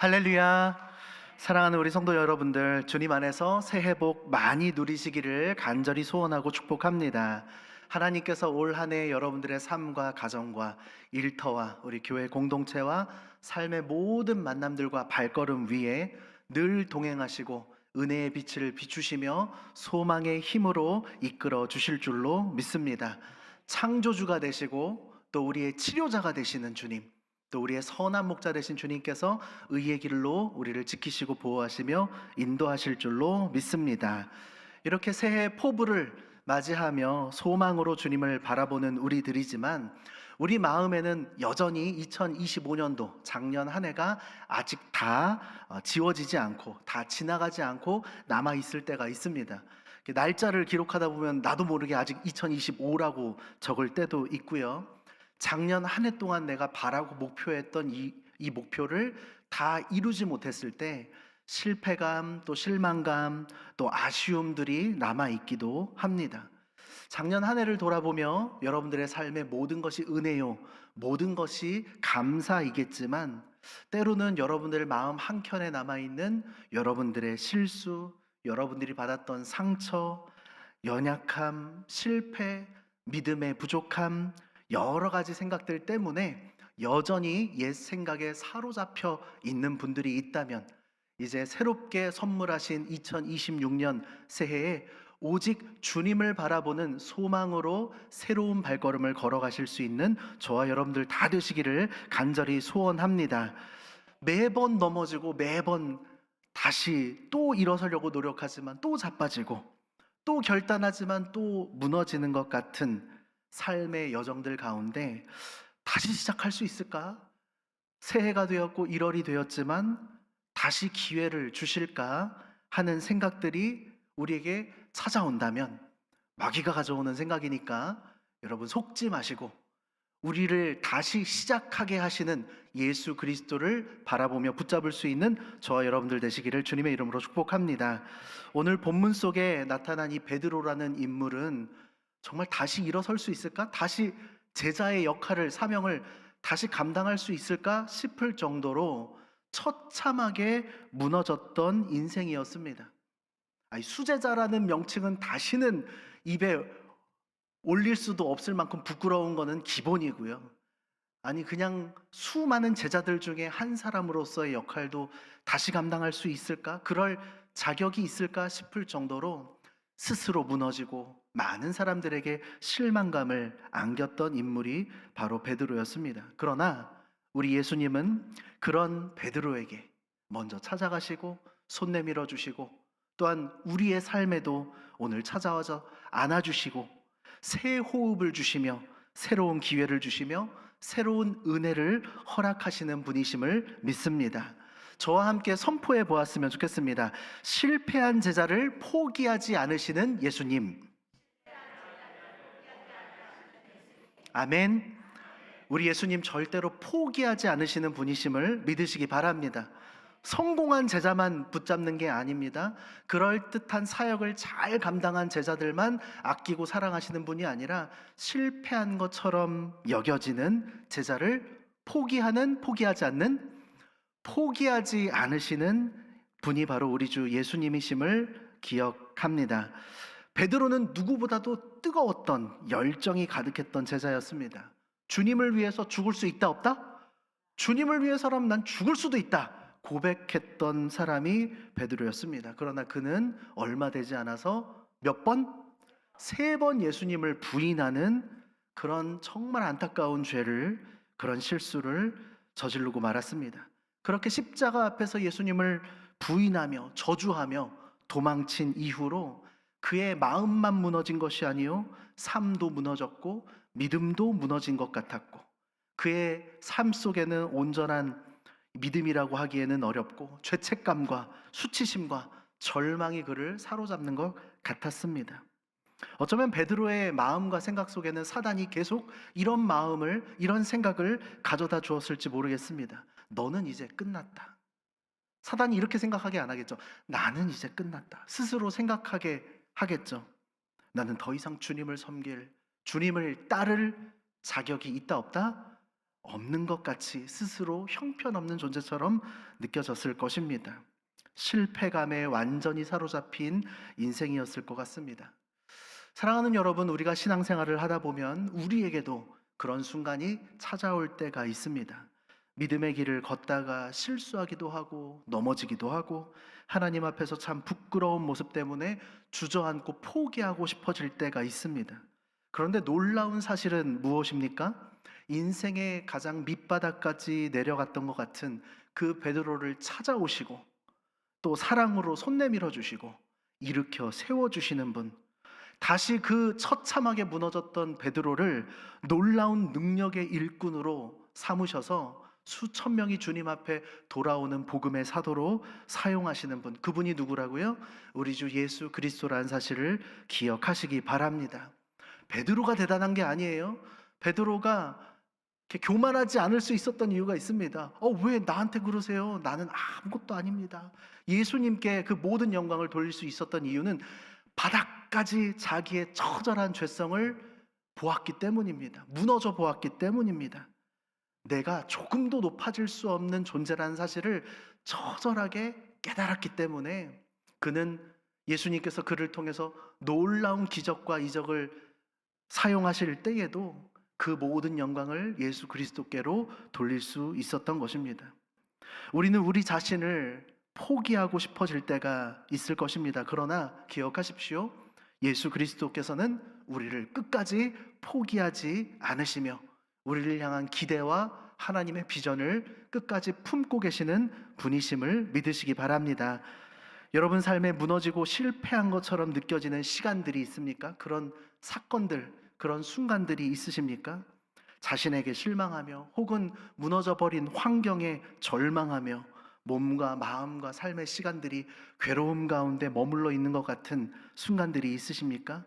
할렐루야. 사랑하는 우리 성도 여러분들, 주님 안에서 새해 복 많이 누리시기를 간절히 소원하고 축복합니다. 하나님께서 올 한 해 여러분들의 삶과 가정과 일터와 우리 교회 공동체와 삶의 모든 만남들과 발걸음 위에 늘 동행하시고 은혜의 빛을 비추시며 소망의 힘으로 이끌어 주실 줄로 믿습니다. 창조주가 되시고 또 우리의 치료자가 되시는 주님, 또 우리의 선한 목자 되신 주님께서 의의 길로 우리를 지키시고 보호하시며 인도하실 줄로 믿습니다. 이렇게 새해 포부를 맞이하며 소망으로 주님을 바라보는 우리들이지만 우리 마음에는 여전히 2025년도 작년 한 해가 아직 다 지워지지 않고 다 지나가지 않고 남아 있을 때가 있습니다. 날짜를 기록하다 보면 나도 모르게 아직 2025라고 적을 때도 있고요. 작년 한 해 동안 내가 바라고 목표했던 이 목표를 다 이루지 못했을 때 실패감, 또 실망감, 또 아쉬움들이 남아있기도 합니다. 작년 한 해를 돌아보며 여러분들의 삶의 모든 것이 은혜요, 모든 것이 감사이겠지만 때로는 여러분들 마음 한켠에 남아있는 여러분들의 실수, 여러분들이 받았던 상처, 연약함, 실패, 믿음의 부족함, 여러 가지 생각들 때문에 여전히 옛 생각에 사로잡혀 있는 분들이 있다면 이제 새롭게 선물하신 2026년 새해에 오직 주님을 바라보는 소망으로 새로운 발걸음을 걸어가실 수 있는 저와 여러분들 다 되시기를 간절히 소원합니다. 매번 넘어지고 매번 다시 또 일어서려고 노력하지만 또 자빠지고 또 결단하지만 또 무너지는 것 같은 삶의 여정들 가운데 다시 시작할 수 있을까? 새해가 되었고 1월이 되었지만 다시 기회를 주실까 하는 생각들이 우리에게 찾아온다면 마귀가 가져오는 생각이니까 여러분 속지 마시고 우리를 다시 시작하게 하시는 예수 그리스도를 바라보며 붙잡을 수 있는 저와 여러분들 되시기를 주님의 이름으로 축복합니다. 오늘 본문 속에 나타난 이 베드로라는 인물은 정말 다시 일어설 수 있을까? 다시 제자의 역할을, 사명을 다시 감당할 수 있을까 싶을 정도로 처참하게 무너졌던 인생이었습니다. 수제자라는 명칭은 다시는 입에 올릴 수도 없을 만큼 부끄러운 것은 기본이고요. 그냥 수많은 제자들 중에 한 사람으로서의 역할도 다시 감당할 수 있을까? 그럴 자격이 있을까 싶을 정도로 스스로 무너지고 많은 사람들에게 실망감을 안겼던 인물이 바로 베드로였습니다. 그러나 우리 예수님은 그런 베드로에게 먼저 찾아가시고 손 내밀어 주시고 또한 우리의 삶에도 오늘 찾아와서 안아주시고 새 호흡을 주시며 새로운 기회를 주시며 새로운 은혜를 허락하시는 분이심을 믿습니다. 저와 함께 선포해 보았으면 좋겠습니다. 실패한 제자를 포기하지 않으시는 예수님. 아멘. 우리 예수님 절대로 포기하지 않으시는 분이심을 믿으시기 바랍니다. 성공한 제자만 붙잡는 게 아닙니다. 그럴듯한 사역을 잘 감당한 제자들만 아끼고 사랑하시는 분이 아니라 실패한 것처럼 여겨지는 제자를 포기하지 않으시는 분이 바로 우리 주 예수님이심을 기억합니다. 베드로는 누구보다도 뜨거웠던 열정이 가득했던 제자였습니다. 주님을 위해서 죽을 수 있다 없다? 주님을 위해서라면 난 죽을 수도 있다 고백했던 사람이 베드로였습니다. 그러나 그는 얼마 되지 않아서 몇 번? 3번 예수님을 부인하는 그런 정말 안타까운 죄를, 그런 실수를 저지르고 말았습니다. 그렇게 십자가 앞에서 예수님을 부인하며 저주하며 도망친 이후로 그의 마음만 무너진 것이 아니요 삶도 무너졌고 믿음도 무너진 것 같았고 그의 삶 속에는 온전한 믿음이라고 하기에는 어렵고 죄책감과 수치심과 절망이 그를 사로잡는 것 같았습니다. 어쩌면 베드로의 마음과 생각 속에는 사단이 계속 이런 마음을, 이런 생각을 가져다 주었을지 모르겠습니다. 너는 이제 끝났다. 사단이 이렇게 생각하게 안 하겠죠. 나는 이제 끝났다. 스스로 생각하게 하겠죠. 나는 더 이상 주님을 섬길, 주님을 따를 자격이 있다 없다? 없는 것 같이 스스로 형편없는 존재처럼 느껴졌을 것입니다. 실패감에 완전히 사로잡힌 인생이었을 것 같습니다. 사랑하는 여러분, 우리가 신앙생활을 하다 보면 우리에게도 그런 순간이 찾아올 때가 있습니다. 믿음의 길을 걷다가 실수하기도 하고 넘어지기도 하고 하나님 앞에서 참 부끄러운 모습 때문에 주저앉고 포기하고 싶어질 때가 있습니다. 그런데 놀라운 사실은 무엇입니까? 인생의 가장 밑바닥까지 내려갔던 것 같은 그 베드로를 찾아오시고 또 사랑으로 손 내밀어 주시고 일으켜 세워 주시는 분, 다시 그 처참하게 무너졌던 베드로를 놀라운 능력의 일꾼으로 삼으셔서 수천 명이 주님 앞에 돌아오는 복음의 사도로 사용하시는 분, 그분이 누구라고요? 우리 주 예수 그리스도라는 사실을 기억하시기 바랍니다. 베드로가 대단한 게 아니에요. 베드로가 이렇게 교만하지 않을 수 있었던 이유가 있습니다. 왜 나한테 그러세요? 나는 아무것도 아닙니다. 예수님께 그 모든 영광을 돌릴 수 있었던 이유는 바닥까지 자기의 처절한 죄성을 보았기 때문입니다. 무너져 보았기 때문입니다. 내가 조금도 높아질 수 없는 존재라는 사실을 처절하게 깨달았기 때문에 그는 예수님께서 그를 통해서 놀라운 기적과 이적을 사용하실 때에도 그 모든 영광을 예수 그리스도께로 돌릴 수 있었던 것입니다. 우리는 우리 자신을 포기하고 싶어질 때가 있을 것입니다. 그러나 기억하십시오. 예수 그리스도께서는 우리를 끝까지 포기하지 않으시며 우리를 향한 기대와 하나님의 비전을 끝까지 품고 계시는 분이심을 믿으시기 바랍니다. 여러분 삶에 무너지고 실패한 것처럼 느껴지는 시간들이 있습니까? 그런 사건들, 그런 순간들이 있으십니까? 자신에게 실망하며 혹은 무너져버린 환경에 절망하며 몸과 마음과 삶의 시간들이 괴로움 가운데 머물러 있는 것 같은 순간들이 있으십니까?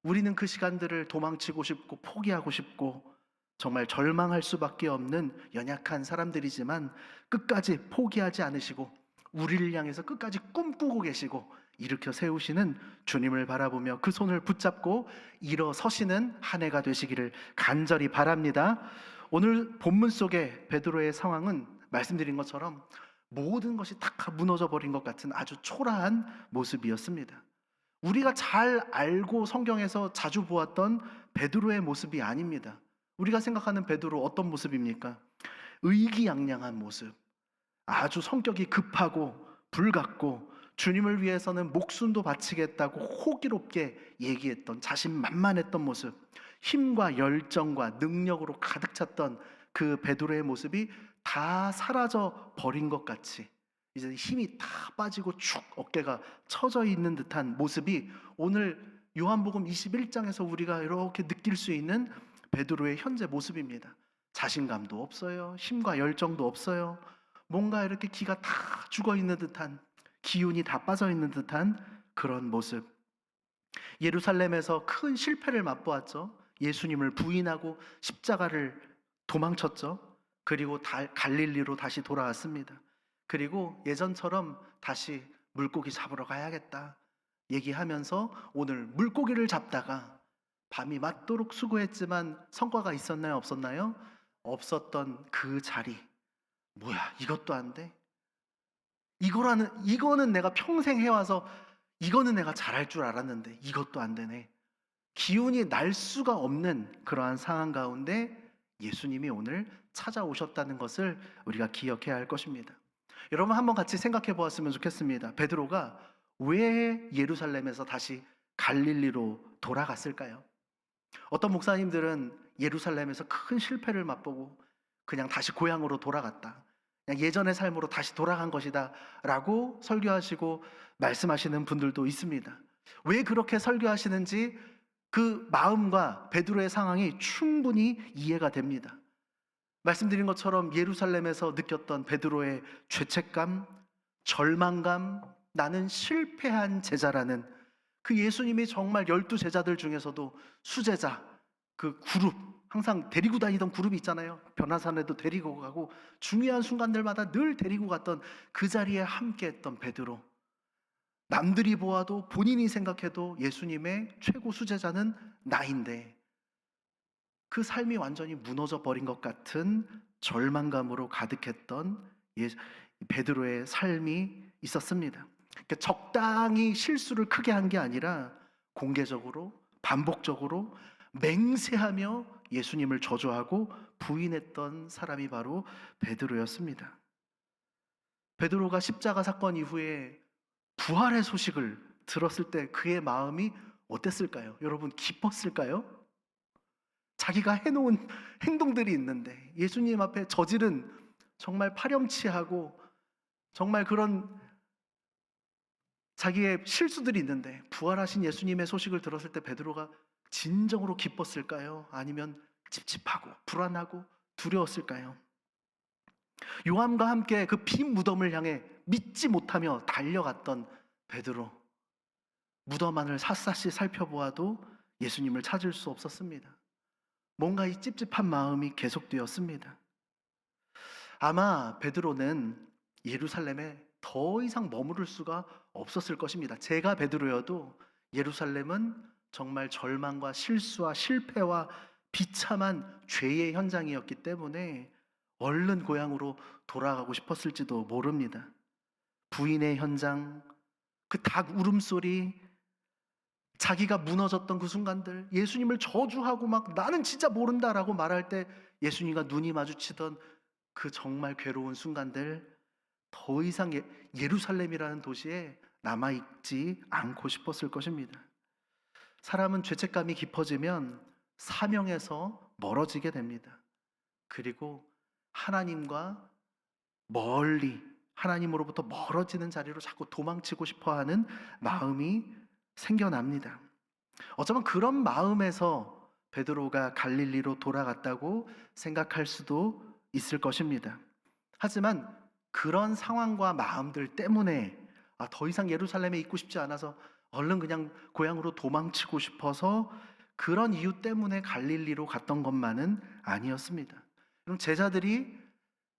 우리는 그 시간들을 도망치고 싶고 포기하고 싶고 정말 절망할 수밖에 없는 연약한 사람들이지만 끝까지 포기하지 않으시고 우리를 향해서 끝까지 꿈꾸고 계시고 일으켜 세우시는 주님을 바라보며 그 손을 붙잡고 일어서시는 한 해가 되시기를 간절히 바랍니다. 오늘 본문 속의 베드로의 상황은 말씀드린 것처럼 모든 것이 다 무너져 버린 것 같은 아주 초라한 모습이었습니다. 우리가 잘 알고 성경에서 자주 보았던 베드로의 모습이 아닙니다. 우리가 생각하는 베드로 어떤 모습입니까? 의기양양한 모습, 아주 성격이 급하고 불같고 주님을 위해서는 목숨도 바치겠다고 호기롭게 얘기했던 자신만만했던 모습, 힘과 열정과 능력으로 가득 찼던 그 베드로의 모습이 다 사라져 버린 것 같이 이제 힘이 다 빠지고 축 어깨가 처져 있는 듯한 모습이 오늘 요한복음 21장에서 우리가 이렇게 느낄 수 있는 베드로의 현재 모습입니다. 자신감도 없어요. 힘과 열정도 없어요. 뭔가 이렇게 기가 다 죽어 있는 듯한, 기운이 다 빠져 있는 듯한 그런 모습. 예루살렘에서 큰 실패를 맛보았죠. 예수님을 부인하고 십자가를 도망쳤죠. 그리고 갈릴리로 다시 돌아왔습니다. 그리고 예전처럼 다시 물고기 잡으러 가야겠다 얘기하면서 오늘 물고기를 잡다가 밤이 맞도록 수고했지만 성과가 있었나요? 없었나요? 없었던 그 자리. 뭐야, 이것도 안 돼? 이거는 내가 평생 해와서 이거는 내가 잘할 줄 알았는데 이것도 안 되네. 기운이 날 수가 없는 그러한 상황 가운데 예수님이 오늘 찾아오셨다는 것을 우리가 기억해야 할 것입니다. 여러분 한번 같이 생각해 보았으면 좋겠습니다. 베드로가 왜 예루살렘에서 다시 갈릴리로 돌아갔을까요? 어떤 목사님들은 예루살렘에서 큰 실패를 맛보고 그냥 다시 고향으로 돌아갔다, 그냥 예전의 삶으로 다시 돌아간 것이다 라고 설교하시고 말씀하시는 분들도 있습니다. 왜 그렇게 설교하시는지 그 마음과 베드로의 상황이 충분히 이해가 됩니다. 말씀드린 것처럼 예루살렘에서 느꼈던 베드로의 죄책감, 절망감, 나는 실패한 제자라는 그 예수님이 정말 12제자들 중에서도 수제자, 그 그룹, 항상 데리고 다니던 그룹이 있잖아요. 변화산에도 데리고 가고 중요한 순간들마다 늘 데리고 갔던 그 자리에 함께 했던 베드로. 남들이 보아도 본인이 생각해도 예수님의 최고 수제자는 나인데 그 삶이 완전히 무너져 버린 것 같은 절망감으로 가득했던 베드로의 삶이 있었습니다. 그러니까 적당히 실수를 크게 한 게 아니라 공개적으로 반복적으로 맹세하며 예수님을 저주하고 부인했던 사람이 바로 베드로였습니다. 베드로가 십자가 사건 이후에 부활의 소식을 들었을 때 그의 마음이 어땠을까요? 여러분, 기뻤을까요? 자기가 해놓은 행동들이 있는데, 예수님 앞에 저지른 정말 파렴치하고 정말 그런 자기의 실수들이 있는데, 부활하신 예수님의 소식을 들었을 때 베드로가 진정으로 기뻤을까요? 아니면 찝찝하고 불안하고 두려웠을까요? 요한과 함께 그 빈 무덤을 향해 믿지 못하며 달려갔던 베드로, 무덤 안을 샅샅이 살펴보아도 예수님을 찾을 수 없었습니다. 뭔가 이 찝찝한 마음이 계속되었습니다. 아마 베드로는 예루살렘에 더 이상 머무를 수가 없었을 것입니다. 제가 베드로여도 예루살렘은 정말 절망과 실수와 실패와 비참한 죄의 현장이었기 때문에 얼른 고향으로 돌아가고 싶었을지도 모릅니다. 부인의 현장, 그 닭 울음소리, 자기가 무너졌던 그 순간들, 예수님을 저주하고 막 나는 진짜 모른다라고 말할 때 예수님과 눈이 마주치던 그 정말 괴로운 순간들, 더 이상 예루살렘이라는 도시에 남아있지 않고 싶었을 것입니다. 사람은 죄책감이 깊어지면 사명에서 멀어지게 됩니다. 그리고 하나님과 멀리, 하나님으로부터 멀어지는 자리로 자꾸 도망치고 싶어 하는 마음이 생겨납니다. 어쩌면 그런 마음에서 베드로가 갈릴리로 돌아갔다고 생각할 수도 있을 것입니다. 하지만 그런 상황과 마음들 때문에 더 이상 예루살렘에 있고 싶지 않아서 얼른 그냥 고향으로 도망치고 싶어서 그런 이유 때문에 갈릴리로 갔던 것만은 아니었습니다. 그럼 제자들이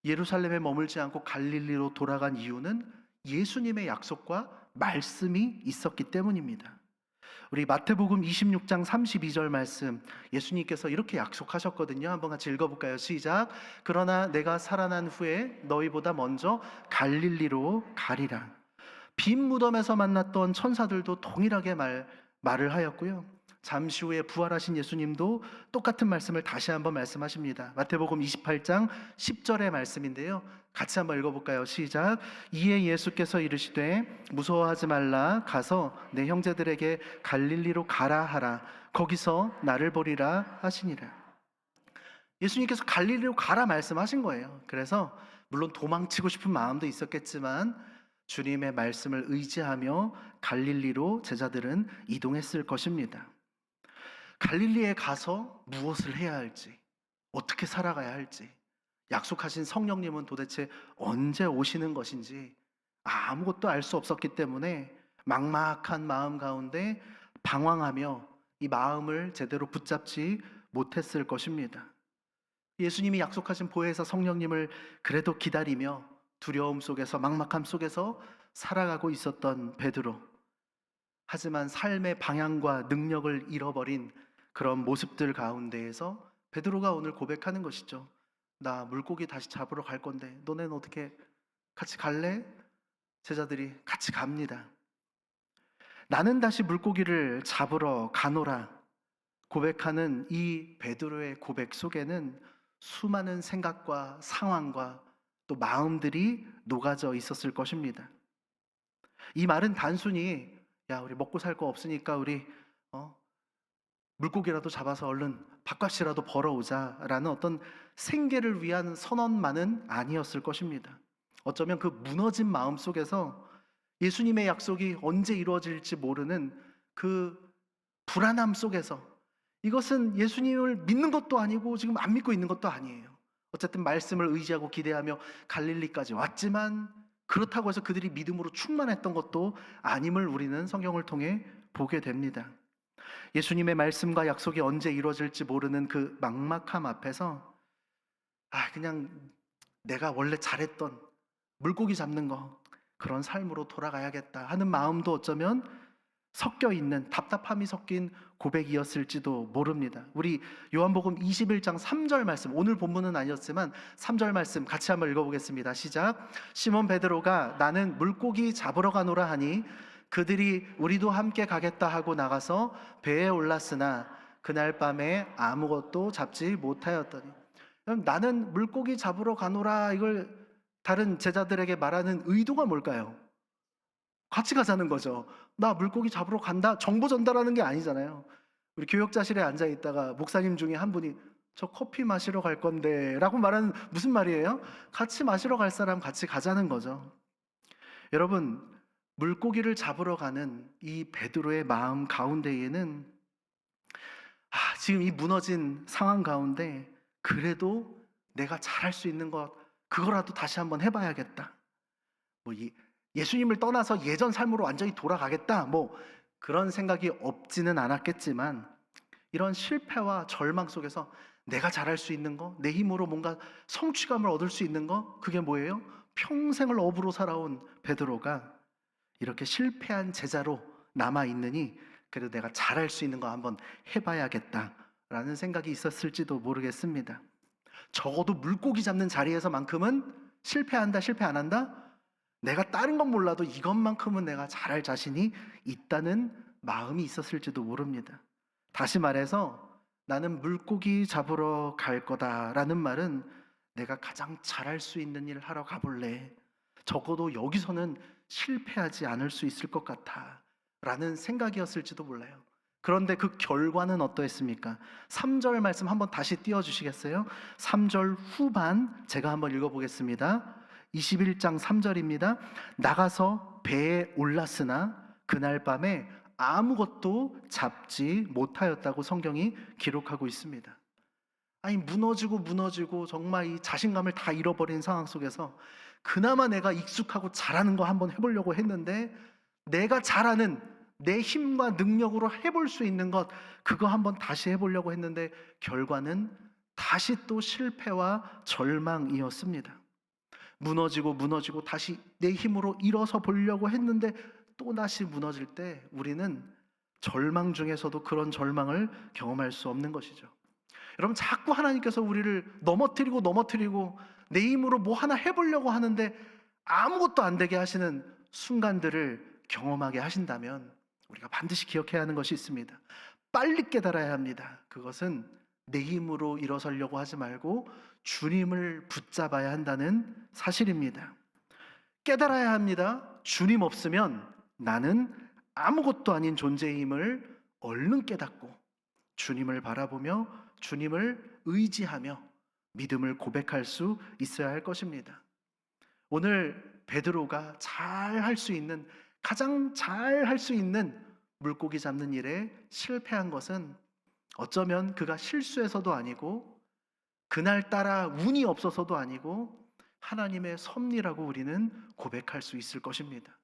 예루살렘에 머물지 않고 갈릴리로 돌아간 이유는 예수님의 약속과 말씀이 있었기 때문입니다. 우리 마태복음 26장 32절 말씀, 예수님께서 이렇게 약속하셨거든요. 한번 같이 읽어볼까요? 시작. 그러나 내가 살아난 후에 너희보다 먼저 갈릴리로 가리라. 빈 무덤에서 만났던 천사들도 동일하게 말을 하였고요. 잠시 후에 부활하신 예수님도 똑같은 말씀을 다시 한번 말씀하십니다. 마태복음 28장 10절의 말씀인데요. 같이 한번 읽어볼까요? 시작. 이에 예수께서 이르시되 무서워하지 말라. 가서 내 형제들에게 갈릴리로 가라 하라. 거기서 나를 보리라 하시니라. 예수님께서 갈릴리로 가라 말씀하신 거예요. 그래서 물론 도망치고 싶은 마음도 있었겠지만 주님의 말씀을 의지하며 갈릴리로 제자들은 이동했을 것입니다. 갈릴리에 가서 무엇을 해야 할지, 어떻게 살아가야 할지, 약속하신 성령님은 도대체 언제 오시는 것인지 아무것도 알 수 없었기 때문에 막막한 마음 가운데 방황하며 이 마음을 제대로 붙잡지 못했을 것입니다. 예수님이 약속하신 보혜사 성령님을 그래도 기다리며 두려움 속에서, 막막함 속에서 살아가고 있었던 베드로. 하지만 삶의 방향과 능력을 잃어버린 그런 모습들 가운데에서 베드로가 오늘 고백하는 것이죠. 나 물고기 다시 잡으러 갈 건데 너네는 어떻게 같이 갈래? 제자들이 같이 갑니다. 나는 다시 물고기를 잡으러 가노라 고백하는 이 베드로의 고백 속에는 수많은 생각과 상황과 또 마음들이 녹아져 있었을 것입니다. 이 말은 단순히 야 우리 먹고 살 거 없으니까 우리 물고기라도 잡아서 얼른 밥값이라도 벌어오자라는 어떤 생계를 위한 선언만은 아니었을 것입니다. 어쩌면 그 무너진 마음 속에서 예수님의 약속이 언제 이루어질지 모르는 그 불안함 속에서, 이것은 예수님을 믿는 것도 아니고 지금 안 믿고 있는 것도 아니에요. 어쨌든 말씀을 의지하고 기대하며 갈릴리까지 왔지만 그렇다고 해서 그들이 믿음으로 충만했던 것도 아님을 우리는 성경을 통해 보게 됩니다. 예수님의 말씀과 약속이 언제 이루어질지 모르는 그 막막함 앞에서 그냥 내가 원래 잘했던 물고기 잡는 거 그런 삶으로 돌아가야겠다 하는 마음도 어쩌면 섞여 있는 답답함이 섞인 고백이었을지도 모릅니다. 우리 요한복음 21장 3절 말씀, 오늘 본문은 아니었지만 3절 말씀 같이 한번 읽어보겠습니다. 시작. 시몬 베드로가 나는 물고기 잡으러 가노라 하니 그들이 우리도 함께 가겠다 하고 나가서 배에 올랐으나 그날 밤에 아무것도 잡지 못하였더니. 그럼 나는 물고기 잡으러 가노라, 이걸 다른 제자들에게 말하는 의도가 뭘까요? 같이 가자는 거죠. 나 물고기 잡으러 간다, 정보 전달하는 게 아니잖아요. 우리 교역자실에 앉아 있다가 목사님 중에 한 분이 저 커피 마시러 갈 건데 라고 말하는, 무슨 말이에요? 같이 마시러 갈 사람 같이 가자는 거죠. 여러분, 물고기를 잡으러 가는 이 베드로의 마음 가운데에는 지금 이 무너진 상황 가운데 그래도 내가 잘할 수 있는 것, 그거라도 다시 한번 해봐야겠다. 예수님을 떠나서 예전 삶으로 완전히 돌아가겠다, 그런 생각이 없지는 않았겠지만, 이런 실패와 절망 속에서 내가 잘할 수 있는 거, 내 힘으로 뭔가 성취감을 얻을 수 있는 거, 그게 뭐예요? 평생을 어부로 살아온 베드로가 이렇게 실패한 제자로 남아있느니 그래도 내가 잘할 수 있는 거 한번 해봐야겠다라는 생각이 있었을지도 모르겠습니다. 적어도 물고기 잡는 자리에서만큼은 실패한다, 실패 안 한다? 내가 다른 건 몰라도 이것만큼은 내가 잘할 자신이 있다는 마음이 있었을지도 모릅니다. 다시 말해서 나는 물고기 잡으러 갈 거다라는 말은 내가 가장 잘할 수 있는 일을 하러 가볼래. 적어도 여기서는 실패하지 않을 수 있을 것 같아 라는 생각이었을지도 몰라요. 그런데 그 결과는 어떠했습니까? 3절 말씀 한번 다시 띄워주시겠어요? 3절 후반 제가 한번 읽어보겠습니다. 21장 3절입니다. 나가서 배에 올랐으나 그날 밤에 아무것도 잡지 못하였다고 성경이 기록하고 있습니다. 아니, 무너지고 정말 이 자신감을 다 잃어버린 상황 속에서 그나마 내가 익숙하고 잘하는 거 한번 해보려고 했는데, 내가 잘하는 내 힘과 능력으로 해볼 수 있는 것, 그거 한번 다시 해보려고 했는데 결과는 다시 또 실패와 절망이었습니다. 무너지고 다시 내 힘으로 일어서 보려고 했는데 또다시 무너질 때 우리는 절망 중에서도 그런 절망을 경험할 수 없는 것이죠. 여러분, 자꾸 하나님께서 우리를 넘어뜨리고 내 힘으로 뭐 하나 해보려고 하는데 아무것도 안 되게 하시는 순간들을 경험하게 하신다면 우리가 반드시 기억해야 하는 것이 있습니다. 빨리 깨달아야 합니다. 그것은 내 힘으로 일어서려고 하지 말고 주님을 붙잡아야 한다는 사실입니다. 깨달아야 합니다. 주님 없으면 나는 아무것도 아닌 존재임을 얼른 깨닫고 주님을 바라보며 주님을 의지하며 믿음을 고백할 수 있어야 할 것입니다. 오늘 베드로가 가장 잘 할 수 있는 물고기 잡는 일에 실패한 것은 어쩌면 그가 실수해서도 아니고 그날따라 운이 없어서도 아니고 하나님의 섭리라고 우리는 고백할 수 있을 것입니다.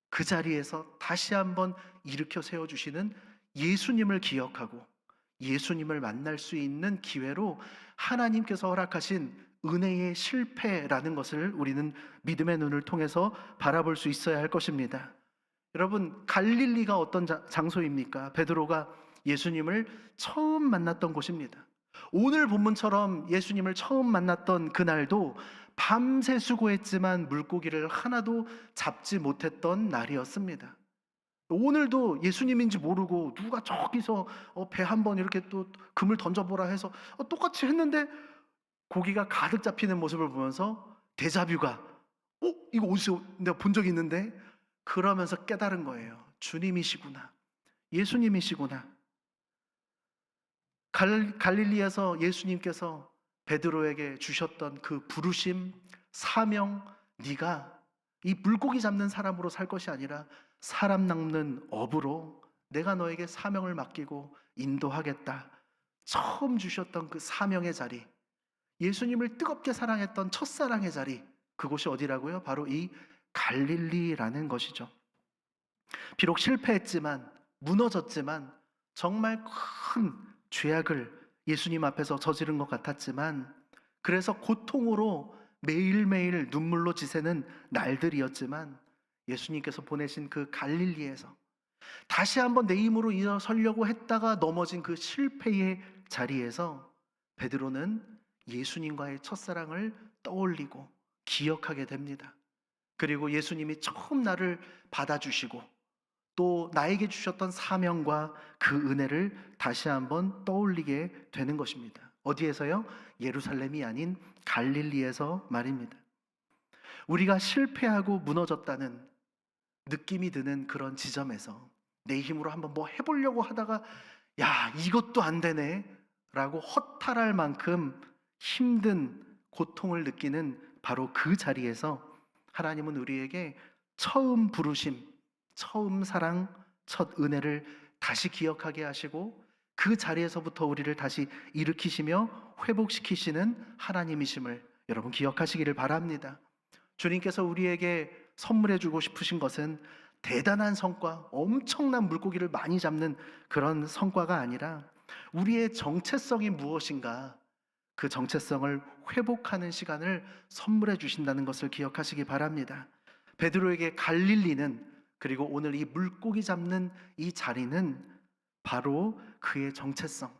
그 자리에서 다시 한번 일으켜 세워주시는 예수님을 기억하고 예수님을 만날 수 있는 기회로 하나님께서 허락하신 은혜의 실패라는 것을 우리는 믿음의 눈을 통해서 바라볼 수 있어야 할 것입니다. 여러분, 갈릴리가 어떤 장소입니까? 베드로가 예수님을 처음 만났던 곳입니다. 오늘 본문처럼 예수님을 처음 만났던 그날도 밤새 수고했지만 물고기를 하나도 잡지 못했던 날이었습니다. 오늘도 예수님인지 모르고 누가 저기서 배 한번 이렇게 또 금을 던져보라 해서 똑같이 했는데 고기가 가득 잡히는 모습을 보면서 데자뷰가 이거 어디서 내가 본 적이 있는데, 그러면서 깨달은 거예요. 주님이시구나, 예수님이시구나. 갈릴리에서 예수님께서 베드로에게 주셨던 그 부르심, 사명, 네가 이 물고기 잡는 사람으로 살 것이 아니라 사람 낚는 어부로 내가 너에게 사명을 맡기고 인도하겠다. 처음 주셨던 그 사명의 자리, 예수님을 뜨겁게 사랑했던 첫사랑의 자리, 그곳이 어디라고요? 바로 이 갈릴리라는 것이죠. 비록 실패했지만, 무너졌지만, 정말 큰 죄악을 예수님 앞에서 저지른 것 같았지만, 그래서 고통으로 매일매일 눈물로 지새는 날들이었지만, 예수님께서 보내신 그 갈릴리에서 다시 한번 내 힘으로 일어서려고 했다가 넘어진 그 실패의 자리에서 베드로는 예수님과의 첫사랑을 떠올리고 기억하게 됩니다. 그리고 예수님이 처음 나를 받아주시고 또 나에게 주셨던 사명과 그 은혜를 다시 한번 떠올리게 되는 것입니다. 어디에서요? 예루살렘이 아닌 갈릴리에서 말입니다. 우리가 실패하고 무너졌다는 느낌이 드는 그런 지점에서 내 힘으로 한번 뭐 해보려고 하다가 야, 이것도 안 되네 라고 허탈할 만큼 힘든 고통을 느끼는 바로 그 자리에서 하나님은 우리에게 처음 부르심, 처음 사랑, 첫 은혜를 다시 기억하게 하시고 그 자리에서부터 우리를 다시 일으키시며 회복시키시는 하나님이심을 여러분 기억하시기를 바랍니다. 주님께서 우리에게 선물해 주고 싶으신 것은 대단한 성과, 엄청난 물고기를 많이 잡는 그런 성과가 아니라 우리의 정체성이 무엇인가, 그 정체성을 회복하는 시간을 선물해 주신다는 것을 기억하시기 바랍니다. 베드로에게 갈릴리는, 그리고 오늘 이 물고기 잡는 이 자리는 바로 그의 정체성,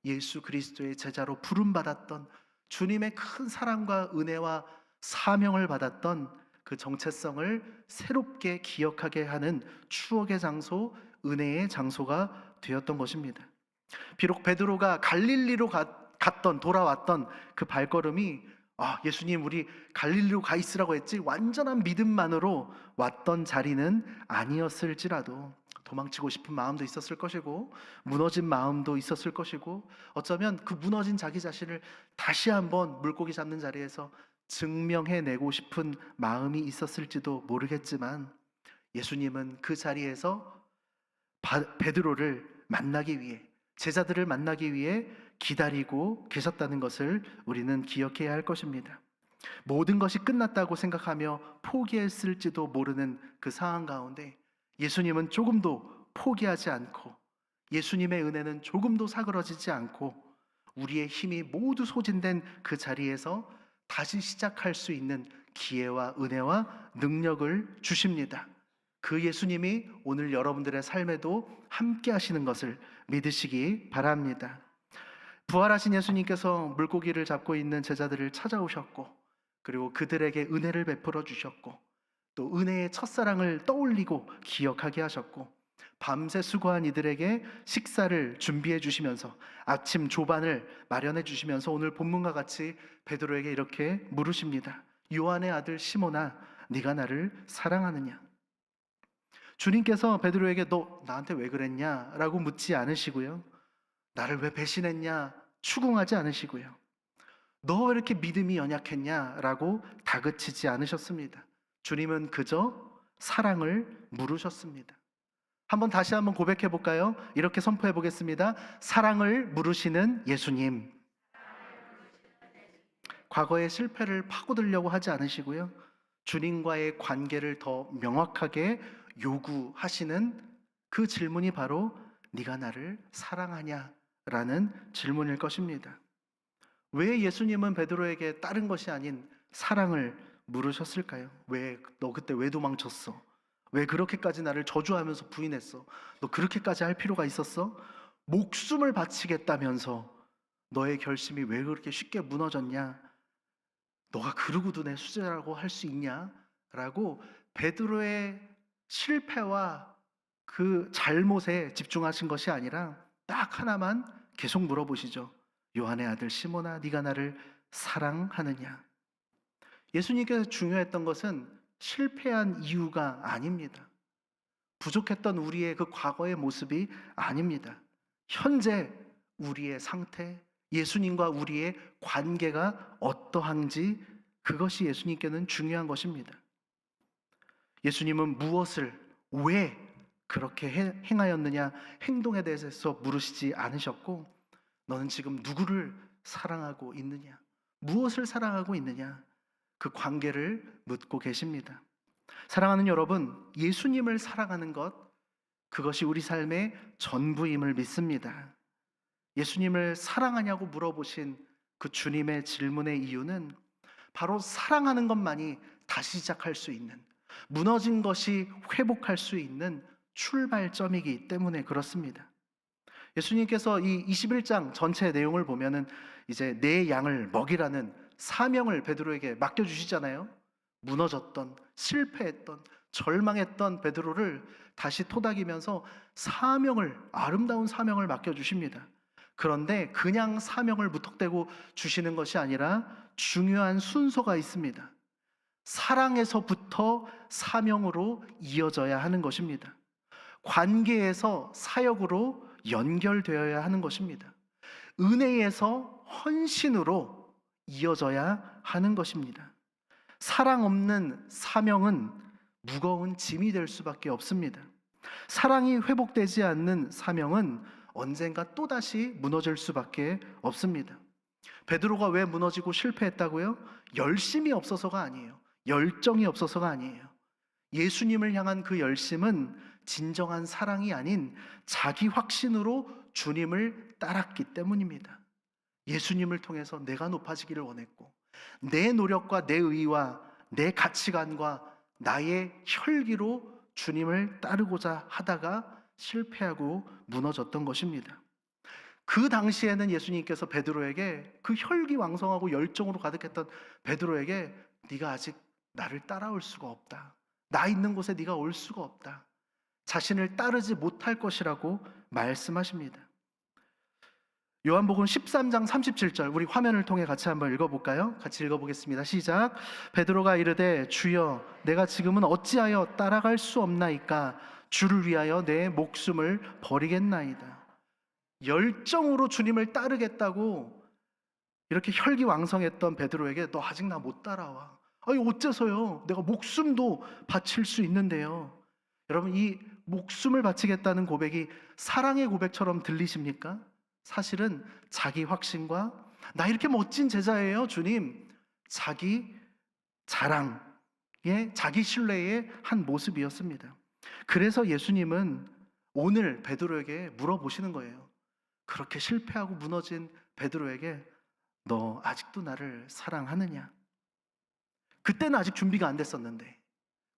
예수 그리스도의 제자로 부름받았던, 주님의 큰 사랑과 은혜와 사명을 받았던 그 정체성을 새롭게 기억하게 하는 추억의 장소, 은혜의 장소가 되었던 것입니다. 비록 베드로가 갈릴리로 돌아왔던 그 발걸음이 예수님 우리 갈릴리로 가 있으라고 했지 완전한 믿음만으로 왔던 자리는 아니었을지라도 도망치고 싶은 마음도 있었을 것이고 무너진 마음도 있었을 것이고 어쩌면 그 무너진 자기 자신을 다시 한번 물고기 잡는 자리에서 증명해내고 싶은 마음이 있었을지도 모르겠지만 예수님은 그 자리에서 베드로를 만나기 위해, 제자들을 만나기 위해 기다리고 계셨다는 것을 우리는 기억해야 할 것입니다. 모든 것이 끝났다고 생각하며 포기했을지도 모르는 그 상황 가운데 예수님은 조금도 포기하지 않고, 예수님의 은혜는 조금도 사그러지지 않고 우리의 힘이 모두 소진된 그 자리에서 다시 시작할 수 있는 기회와 은혜와 능력을 주십니다. 그 예수님이 오늘 여러분들의 삶에도 함께 하시는 것을 믿으시기 바랍니다. 부활하신 예수님께서 물고기를 잡고 있는 제자들을 찾아오셨고, 그리고 그들에게 은혜를 베풀어 주셨고, 또 은혜의 첫사랑을 떠올리고 기억하게 하셨고, 밤새 수고한 이들에게 식사를 준비해 주시면서 아침 조반을 마련해 주시면서 오늘 본문과 같이 베드로에게 이렇게 물으십니다. 요한의 아들 시몬아, 네가 나를 사랑하느냐? 주님께서 베드로에게 너 나한테 왜 그랬냐? 라고 묻지 않으시고요, 나를 왜 배신했냐? 추궁하지 않으시고요, 너 왜 이렇게 믿음이 연약했냐? 라고 다그치지 않으셨습니다. 주님은 그저 사랑을 물으셨습니다. 다시 한번 고백해 볼까요? 이렇게 선포해 보겠습니다. 사랑을 물으시는 예수님. 과거의 실패를 파고들려고 하지 않으시고요, 주님과의 관계를 더 명확하게 요구하시는 그 질문이 바로 네가 나를 사랑하냐? 라는 질문일 것입니다. 왜 예수님은 베드로에게 다른 것이 아닌 사랑을 물으셨을까요? 왜 너 그때 왜 도망쳤어? 왜 그렇게까지 나를 저주하면서 부인했어? 너 그렇게까지 할 필요가 있었어? 목숨을 바치겠다면서 너의 결심이 왜 그렇게 쉽게 무너졌냐? 너가 그러고도 내 수제라고 할 수 있냐? 라고 베드로의 실패와 그 잘못에 집중하신 것이 아니라 딱 하나만 계속 물어보시죠. 요한의 아들 시몬아, 네가 나를 사랑하느냐? 예수님께서 중요했던 것은 실패한 이유가 아닙니다. 부족했던 우리의 그 과거의 모습이 아닙니다. 현재 우리의 상태, 예수님과 우리의 관계가 어떠한지, 그것이 예수님께는 중요한 것입니다. 예수님은 무엇을 왜 그렇게 행하였느냐, 행동에 대해서 물으시지 않으셨고, 너는 지금 누구를 사랑하고 있느냐, 무엇을 사랑하고 있느냐, 그 관계를 묻고 계십니다. 사랑하는 여러분, 예수님을 사랑하는 것, 그것이 우리 삶의 전부임을 믿습니다. 예수님을 사랑하냐고 물어보신 그 주님의 질문의 이유는 바로 사랑하는 것만이 다시 시작할 수 있는, 무너진 것이 회복할 수 있는 출발점이기 때문에 그렇습니다. 예수님께서 이 21장 전체 내용을 보면은 이제 내 양을 먹이라는 사명을 베드로에게 맡겨주시잖아요. 무너졌던, 실패했던, 절망했던 베드로를 다시 토닥이면서 아름다운 사명을 맡겨주십니다. 그런데 그냥 사명을 무턱대고 주시는 것이 아니라 중요한 순서가 있습니다. 사랑에서부터 사명으로 이어져야 하는 것입니다. 관계에서 사역으로 연결되어야 하는 것입니다. 은혜에서 헌신으로 이어져야 하는 것입니다. 사랑 없는 사명은 무거운 짐이 될 수밖에 없습니다. 사랑이 회복되지 않는 사명은 언젠가 또다시 무너질 수밖에 없습니다. 베드로가 왜 무너지고 실패했다고요? 열심이 없어서가 아니에요. 열정이 없어서가 아니에요. 예수님을 향한 그 열심은 진정한 사랑이 아닌 자기 확신으로 주님을 따랐기 때문입니다. 예수님을 통해서 내가 높아지기를 원했고, 내 노력과 내 의와 내 가치관과 나의 혈기로 주님을 따르고자 하다가 실패하고 무너졌던 것입니다. 그 당시에는 예수님께서 베드로에게, 그 혈기왕성하고 열정으로 가득했던 베드로에게, 네가 아직 나를 따라올 수가 없다, 나 있는 곳에 네가 올 수가 없다, 자신을 따르지 못할 것이라고 말씀하십니다. 요한복음 13장 37절, 우리 화면을 통해 같이 한번 읽어볼까요? 같이 읽어보겠습니다. 시작. 베드로가 이르되 주여 내가 지금은 어찌하여 따라갈 수 없나이까? 주를 위하여 내 목숨을 버리겠나이다. 열정으로 주님을 따르겠다고 이렇게 혈기왕성했던 베드로에게, 너 아직 나 못 따라와. 아니 어째서요? 내가 목숨도 바칠 수 있는데요. 여러분, 이 목숨을 바치겠다는 고백이 사랑의 고백처럼 들리십니까? 사실은 자기 확신과 나 이렇게 멋진 제자예요 주님, 자기 자랑의, 자기 신뢰의 한 모습이었습니다. 그래서 예수님은 오늘 베드로에게 물어보시는 거예요. 그렇게 실패하고 무너진 베드로에게 너 아직도 나를 사랑하느냐? 그때는 아직 준비가 안 됐었는데,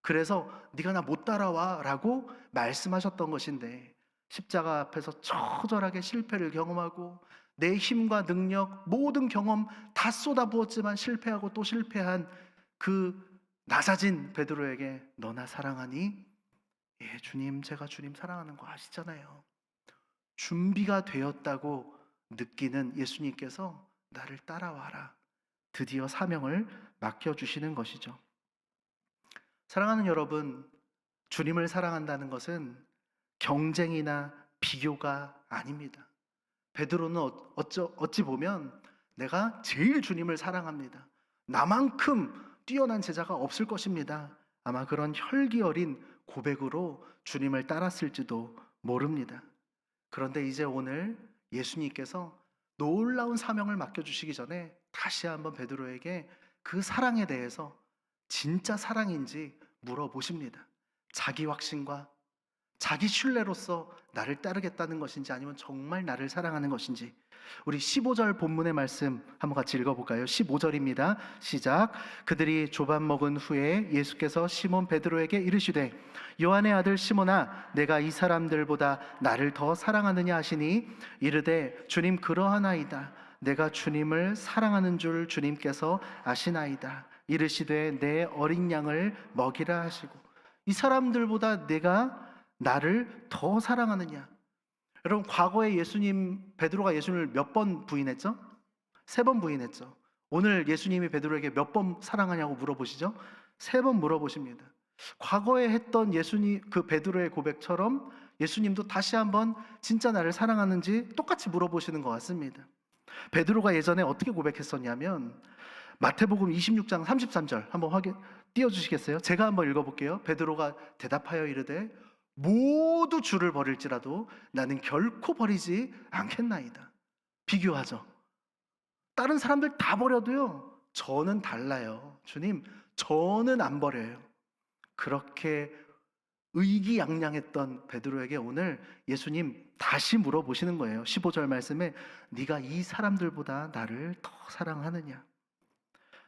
그래서 네가 나 못 따라와 라고 말씀하셨던 것인데, 십자가 앞에서 처절하게 실패를 경험하고 내 힘과 능력, 모든 경험 다 쏟아부었지만 실패하고 또 실패한 그 낮아진 베드로에게 너 나 사랑하니? 예 주님, 제가 주님 사랑하는 거 아시잖아요. 준비가 되었다고 느끼는 예수님께서 나를 따라와라, 드디어 사명을 맡겨주시는 것이죠. 사랑하는 여러분, 주님을 사랑한다는 것은 경쟁이나 비교가 아닙니다. 베드로는 어찌 보면 내가 제일 주님을 사랑합니다, 나만큼 뛰어난 제자가 없을 것입니다, 아마 그런 혈기 어린 고백으로 주님을 따랐을지도 모릅니다. 그런데 이제 오늘 예수님께서 놀라운 사명을 맡겨주시기 전에 다시 한번 베드로에게 그 사랑에 대해서 진짜 사랑인지 물어보십니다. 자기 확신과 자기 신뢰로서 나를 따르겠다는 것인지, 아니면 정말 나를 사랑하는 것인지. 우리 15절 본문의 말씀 한번 같이 읽어볼까요? 15절입니다. 시작. 그들이 조반 먹은 후에 예수께서 시몬 베드로에게 이르시되 요한의 아들 시몬아, 내가 이 사람들보다 나를 더 사랑하느냐 하시니 이르되 주님 그러하나이다. 내가 주님을 사랑하는 줄 주님께서 아시나이다. 이르시되 내 어린 양을 먹이라 하시고. 이 사람들보다 내가 나를 더 사랑하느냐? 여러분, 과거에 베드로가 예수님을 몇 번 부인했죠? 3번 부인했죠. 오늘 예수님이 베드로에게 몇 번 사랑하냐고 물어보시죠? 3번 물어보십니다. 과거에 했던 그 베드로의 고백처럼 예수님도 다시 한번 진짜 나를 사랑하는지 똑같이 물어보시는 것 같습니다. 베드로가 예전에 어떻게 고백했었냐면, 마태복음 26장 33절 한번 띄워주시겠어요? 제가 한번 읽어볼게요. 베드로가 대답하여 이르되 모두 주를 버릴지라도 나는 결코 버리지 않겠나이다. 비교하죠. 다른 사람들 다 버려도요, 저는 달라요. 주님, 저는 안 버려요. 그렇게 의기양양했던 베드로에게 오늘 예수님 다시 물어보시는 거예요. 15절 말씀에 네가 이 사람들보다 나를 더 사랑하느냐?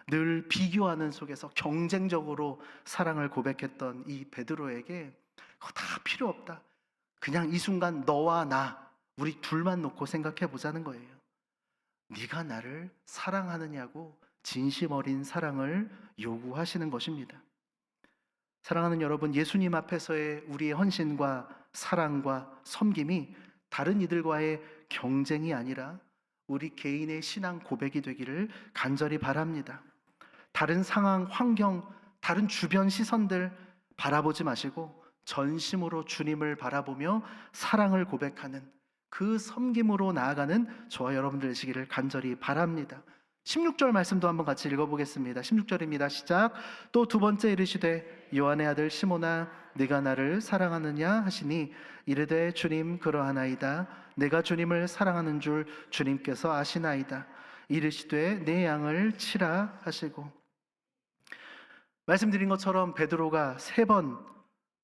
늘 비교하는 속에서 경쟁적으로 사랑을 고백했던 이 베드로에게 그거 다 필요 필요 없다. 그냥 이 순간 너와 나, 우리 둘만 놓고 생각해 보자는 거예요. 네가 나를 사랑하느냐고 진심 어린 사랑을 요구하시는 것입니다. 사랑하는 여러분, 예수님 앞에서의 우리의 헌신과 사랑과 섬김이 다른 이들과의 경쟁이 아니라 우리 개인의 신앙 고백이 되기를 간절히 바랍니다. 다른 상황, 환경, 다른 주변 시선들 바라보지 마시고 전심으로 주님을 바라보며 사랑을 고백하는 그 섬김으로 나아가는 저와 여러분들 되시기를 간절히 바랍니다. 16절 말씀도 한번 같이 읽어보겠습니다. 16절입니다. 시작. 또 두 번째 이르시되 요한의 아들 시몬아 네가 나를 사랑하느냐 하시니 이르되 주님 그러하나이다. 내가 주님을 사랑하는 줄 주님께서 아시나이다. 이르시되 내 양을 치라 하시고, 말씀드린 것처럼 베드로가 3번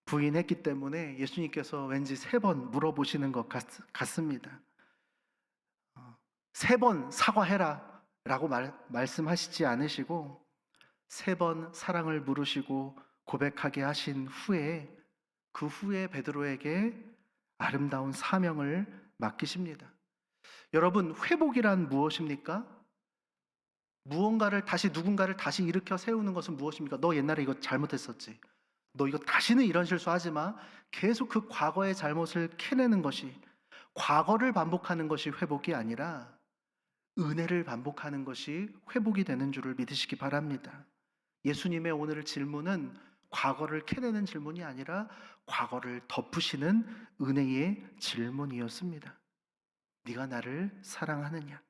부인했기 때문에 예수님께서 왠지 3번 물어보시는 것 같습니다. 3번 사과해라 라고 말씀하시지 않으시고 3번 사랑을 물으시고 고백하게 하신 후에 그 후에 베드로에게 아름다운 사명을 맡기십니다. 여러분, 회복이란 무엇입니까? 누군가를 다시 일으켜 세우는 것은 무엇입니까? 너 옛날에 이거 잘못했었지. 너 이거 다시는 이런 실수하지 마. 계속 그 과거의 잘못을 캐내는 것이, 과거를 반복하는 것이 회복이 아니라 은혜를 반복하는 것이 회복이 되는 줄을 믿으시기 바랍니다. 예수님의 오늘 질문은 과거를 캐내는 질문이 아니라 과거를 덮으시는 은혜의 질문이었습니다. 네가 나를 사랑하느냐?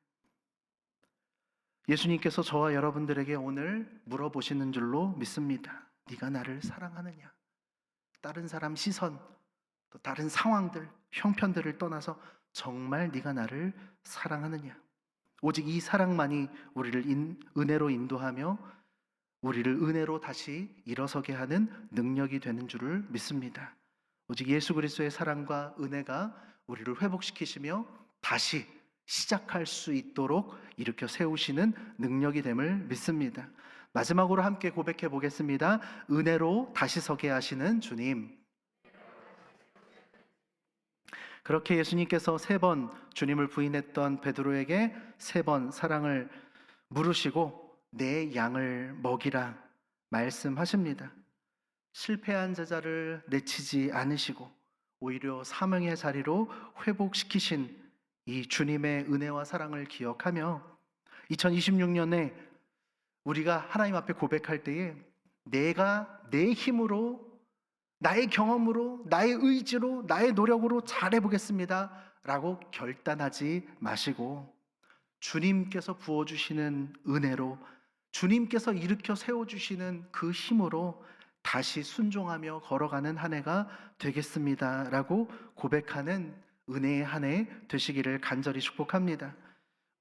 예수님께서 저와 여러분들에게 오늘 물어보시는 줄로 믿습니다. 네가 나를 사랑하느냐? 다른 사람 시선, 또 다른 상황들, 형편들을 떠나서 정말 네가 나를 사랑하느냐? 오직 이 사랑만이 우리를 은혜로 인도하며 우리를 은혜로 다시 일어서게 하는 능력이 되는 줄을 믿습니다. 오직 예수 그리스도의 사랑과 은혜가 우리를 회복시키시며 다시 시작할 수 있도록 일으켜 세우시는 능력이 됨을 믿습니다. 마지막으로 함께 고백해 보겠습니다. 은혜로 다시 서게 하시는 주님. 그렇게 예수님께서 3번 주님을 부인했던 베드로에게 3번 사랑을 물으시고 내 양을 먹이라 말씀하십니다. 실패한 제자를 내치지 않으시고 오히려 사명의 자리로 회복시키신 이 주님의 은혜와 사랑을 기억하며 2026년에 우리가 하나님 앞에 고백할 때에 내가 내 힘으로, 나의 경험으로, 나의 의지로, 나의 노력으로 잘해보겠습니다 라고 결단하지 마시고 주님께서 부어주시는 은혜로, 주님께서 일으켜 세워주시는 그 힘으로 다시 순종하며 걸어가는 한 해가 되겠습니다 라고 고백하는 은혜의 한 해 되시기를 간절히 축복합니다.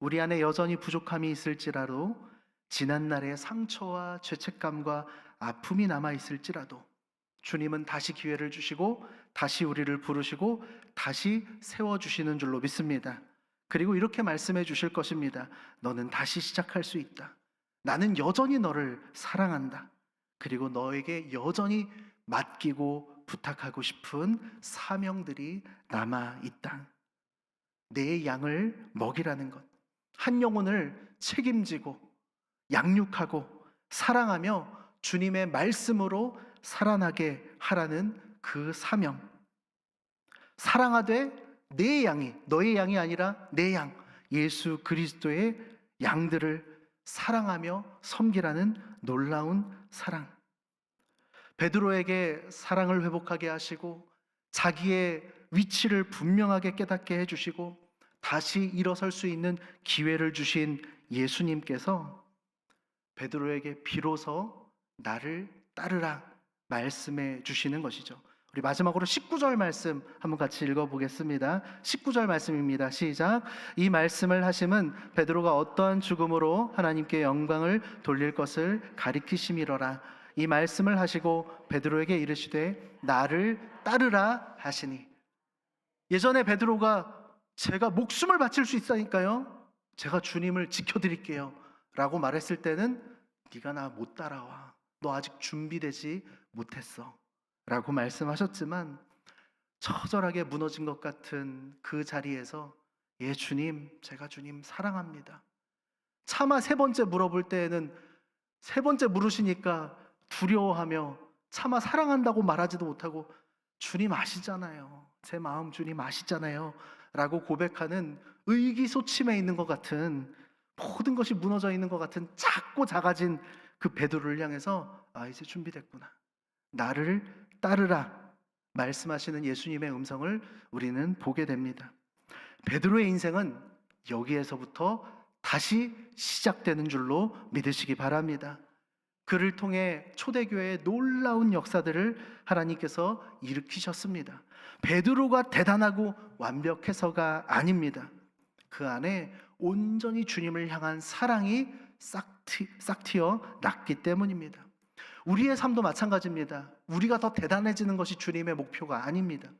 우리 안에 여전히 부족함이 있을지라도, 지난날의 상처와 죄책감과 아픔이 남아있을지라도 주님은 다시 기회를 주시고 다시 우리를 부르시고 다시 세워주시는 줄로 믿습니다. 그리고 이렇게 말씀해 주실 것입니다. 너는 다시 시작할 수 있다. 나는 여전히 너를 사랑한다. 그리고 너에게 여전히 맡기고 부탁하고 싶은 사명들이 남아있다. 내 양을 먹이라는 것, 한 영혼을 책임지고 양육하고 사랑하며 주님의 말씀으로 살아나게 하라는 그 사명. 사랑하되 내 양이, 너의 양이 아니라 내 양, 예수 그리스도의 양들을 사랑하며 섬기라는 놀라운 사랑. 베드로에게 사랑을 회복하게 하시고 자기의 위치를 분명하게 깨닫게 해주시고 다시 일어설 수 있는 기회를 주신 예수님께서 베드로에게 비로소 나를 따르라 말씀해 주시는 것이죠. 우리 마지막으로 19절 말씀 한번 같이 읽어보겠습니다. 19절 말씀입니다. 시작. 이 말씀을 하심은 베드로가 어떠한 죽음으로 하나님께 영광을 돌릴 것을 가리키심이로라. 이 말씀을 하시고 베드로에게 이르시되 나를 따르라 하시니. 예전에 베드로가 제가 목숨을 바칠 수 있으니까요, 제가 주님을 지켜드릴게요 라고 말했을 때는 네가 나 못 따라와, 너 아직 준비되지 못했어 라고 말씀하셨지만 처절하게 무너진 것 같은 그 자리에서 예 주님, 제가 주님 사랑합니다. 차마 세 번째 물어볼 때에는 세 번째 물으시니까 두려워하며 차마 사랑한다고 말하지도 못하고 주님 아시잖아요. 제 마음 주님 아시잖아요. 라고 고백하는 의기소침해 있는 것 같은, 모든 것이 무너져 있는 것 같은 작고 작아진 그 베드로를 향해서 이제 준비됐구나. 나를 따르라 말씀하시는 예수님의 음성을 우리는 보게 됩니다. 베드로의 인생은 여기에서부터 다시 시작되는 줄로 믿으시기 바랍니다. 그를 통해 초대교회의 놀라운 역사들을 하나님께서 일으키셨습니다. 베드로가 대단하고 완벽해서가 아닙니다. 그 안에 온전히 주님을 향한 사랑이 싹 튀어 났기 때문입니다. 우리의 삶도 마찬가지입니다. 우리가 더 대단해지는 것이 주님의 목표가 아닙니다.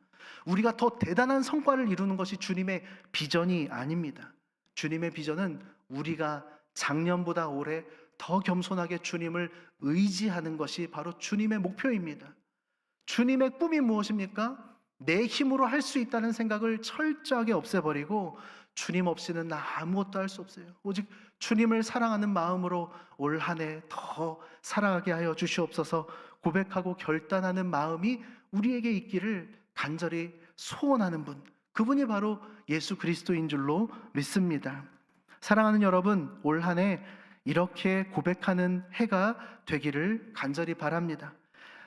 우리가 더 대단한 성과를 이루는 것이 주님의 비전이 아닙니다. 주님의 비전은 우리가 작년보다 올해 더 겸손하게 주님을 의지하는 것이 바로 주님의 목표입니다. 주님의 꿈이 무엇입니까? 내 힘으로 할 수 있다는 생각을 철저하게 없애버리고 주님 없이는 나 아무것도 할 수 없어요. 오직 주님을 사랑하는 마음으로 올 한 해 더 살아가게 하여 주시옵소서 고백하고 결단하는 마음이 우리에게 있기를 간절히 소원하는 분, 그분이 바로 예수 그리스도인 줄로 믿습니다. 사랑하는 여러분, 올 한 해 이렇게 고백하는 해가 되기를 간절히 바랍니다.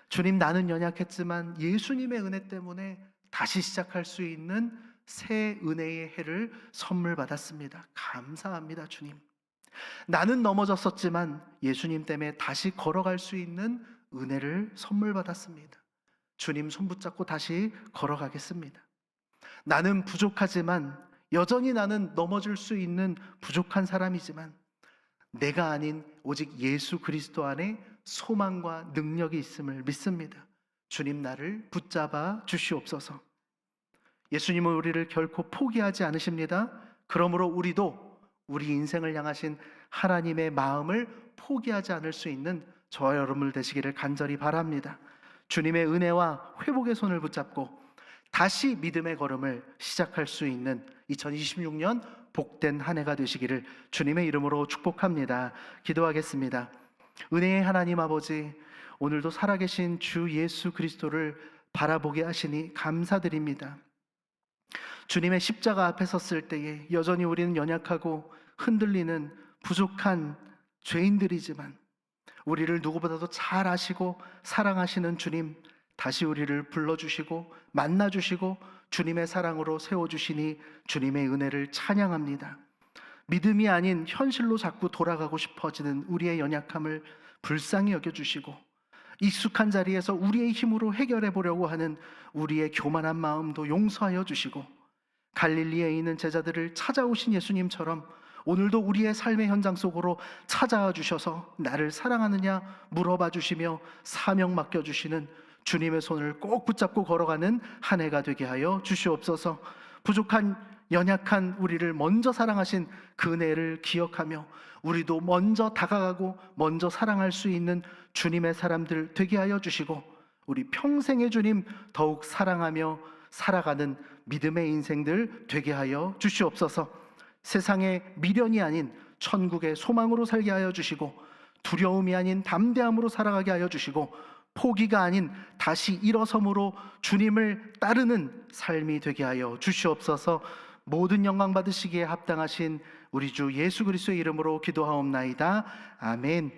주님, 나는 연약했지만 예수님의 은혜 때문에 다시 시작할 수 있는 새 은혜의 해를 선물 받았습니다. 감사합니다, 주님. 나는 넘어졌었지만 예수님 때문에 다시 걸어갈 수 있는 은혜를 선물 받았습니다. 주님 손 붙잡고 다시 걸어가겠습니다. 나는 부족하지만, 여전히 나는 넘어질 수 있는 부족한 사람이지만 내가 아닌 오직 예수 그리스도 안에 소망과 능력이 있음을 믿습니다. 주님, 나를 붙잡아 주시옵소서. 예수님은 우리를 결코 포기하지 않으십니다. 그러므로 우리도 우리 인생을 향하신 하나님의 마음을 포기하지 않을 수 있는 저와 여러분들 되시기를 간절히 바랍니다. 주님의 은혜와 회복의 손을 붙잡고 다시 믿음의 걸음을 시작할 수 있는 2026년 복된 한 해가 되시기를 주님의 이름으로 축복합니다. 기도하겠습니다. 은혜의 하나님 아버지, 오늘도 살아계신 주 예수 그리스도를 바라보게 하시니 감사드립니다. 주님의 십자가 앞에 섰을 때에 여전히 우리는 연약하고 흔들리는 부족한 죄인들이지만 우리를 누구보다도 잘 아시고 사랑하시는 주님, 다시 우리를 불러주시고 만나주시고 주님의 사랑으로 세워주시니 주님의 은혜를 찬양합니다. 믿음이 아닌 현실로 자꾸 돌아가고 싶어지는 우리의 연약함을 불쌍히 여겨주시고 익숙한 자리에서 우리의 힘으로 해결해 보려고 하는 우리의 교만한 마음도 용서하여 주시고 갈릴리에 있는 제자들을 찾아오신 예수님처럼 오늘도 우리의 삶의 현장 속으로 찾아와 주셔서 나를 사랑하느냐 물어봐 주시며 사명 맡겨주시는 주님의 손을 꼭 붙잡고 걸어가는 한 해가 되게 하여 주시옵소서. 부족한 연약한 우리를 먼저 사랑하신 그 은혜를 기억하며 우리도 먼저 다가가고 먼저 사랑할 수 있는 주님의 사람들 되게 하여 주시고 우리 평생의 주님 더욱 사랑하며 살아가는 믿음의 인생들 되게 하여 주시옵소서. 세상의 미련이 아닌 천국의 소망으로 살게 하여 주시고 두려움이 아닌 담대함으로 살아가게 하여 주시고 포기가 아닌 다시 일어섬으로 주님을 따르는 삶이 되게 하여 주시옵소서. 모든 영광 받으시기에 합당하신 우리 주 예수 그리스도의 이름으로 기도하옵나이다. 아멘.